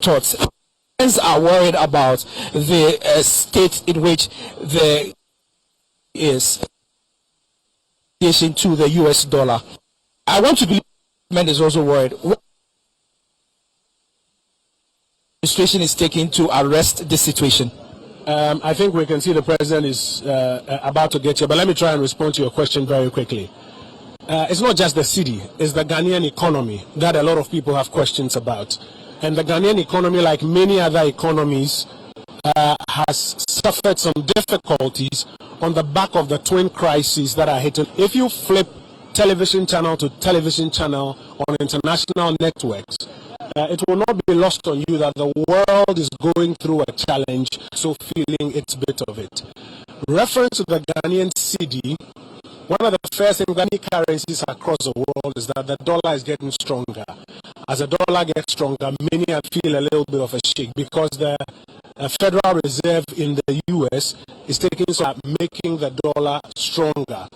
thoughts. Friends are worried about the state in which the is to the US dollar. I want to believe the government is also worried. What administration is taking to arrest this situation? I think we can see the president is about to get here, but let me try and respond to your question very quickly. It's not just the city, it's the Ghanaian economy that a lot of people have questions about. And the Ghanaian economy, like many other economies, has suffered some difficulties on the back of the twin crises that are hitting. If you flip television channel to television channel on international networks, it will not be lost on you that the world is going through a challenge, so feeling its bit of it. Reference to the Ghanaian cedi, one of the first things Ghanaian currencies across the world is that the dollar is getting stronger. As the dollar gets stronger, many feel a little bit of a shake because the Federal Reserve in the US is making the dollar stronger.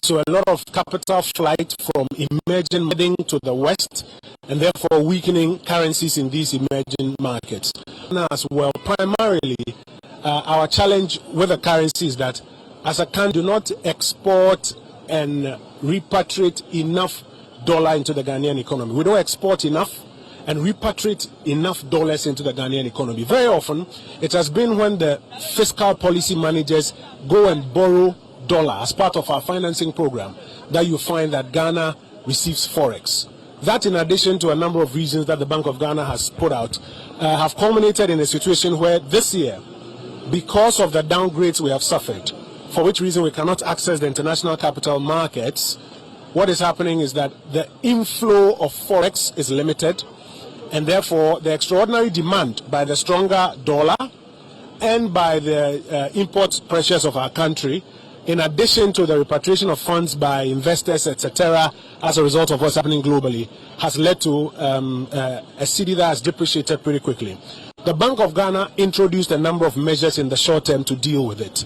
So a lot of capital flight from emerging heading to the West, and therefore weakening currencies in these emerging markets. Now, as well, primarily, our challenge with the currency is that as a country, do not export and repatriate enough dollar into the Ghanaian economy. We don't export enough and repatriate enough dollars into the Ghanaian economy. Very often, it has been when the fiscal policy managers go and borrow dollar as part of our financing program that you find that Ghana receives forex. That, in addition to a number of reasons that the Bank of Ghana has put out, have culminated in a situation where this year, because of the downgrades we have suffered, for which reason we cannot access the international capital markets, what is happening is that the inflow of forex is limited, and therefore the extraordinary demand by the stronger dollar and by the import pressures of our country, in addition to the repatriation of funds by investors, etc., as a result of what's happening globally, has led to a cedi that has depreciated pretty quickly. The Bank of Ghana introduced a number of measures in the short term to deal with it.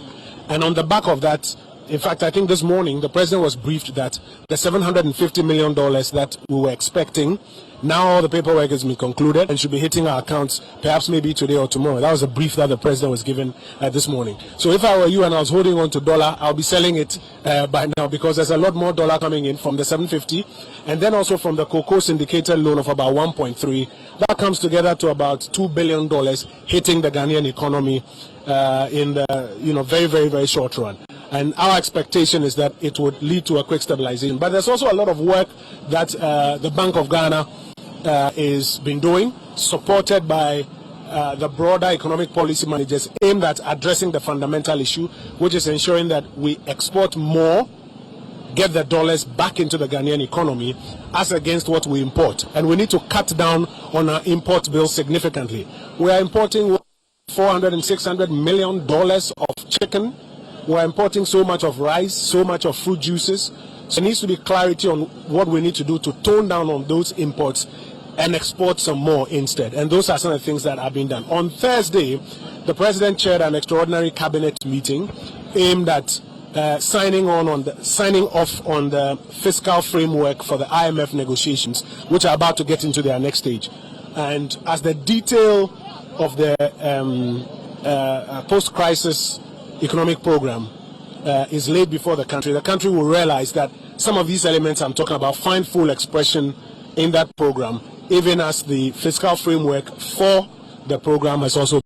And on the back of that, in fact, I think this morning the president was briefed that the $750 million that we were expecting, now all the paperwork has been concluded and should be hitting our accounts perhaps maybe today or tomorrow. That was a brief that the president was given this morning. So if I were you and I was holding on to dollar, I'll be selling it by now, because there's a lot more dollar coming in from the 750 and then also from the cocoa syndicated loan of about 1.3. That comes together to about $2 billion hitting the Ghanaian economy in the very, very, very short run. And our expectation is that it would lead to a quick stabilization. But there's also a lot of work that the Bank of Ghana is been doing, supported by the broader economic policy managers, aimed at addressing the fundamental issue, which is ensuring that we export more, get the dollars back into the Ghanaian economy as against what we import. And we need to cut down on our import bills significantly. We are importing $400 and $600 million of chicken. We're importing so much of rice, so much of fruit juices. So there needs to be clarity on what we need to do to tone down on those imports and export some more instead. And those are some of the things that are being done. On Thursday, the president chaired an extraordinary cabinet meeting aimed at signing off on the fiscal framework for the IMF negotiations, which are about to get into their next stage. And as the detail of the post-crisis economic program is laid before the country will realize that some of these elements I'm talking about find full expression in that program, even as the fiscal framework for the program has also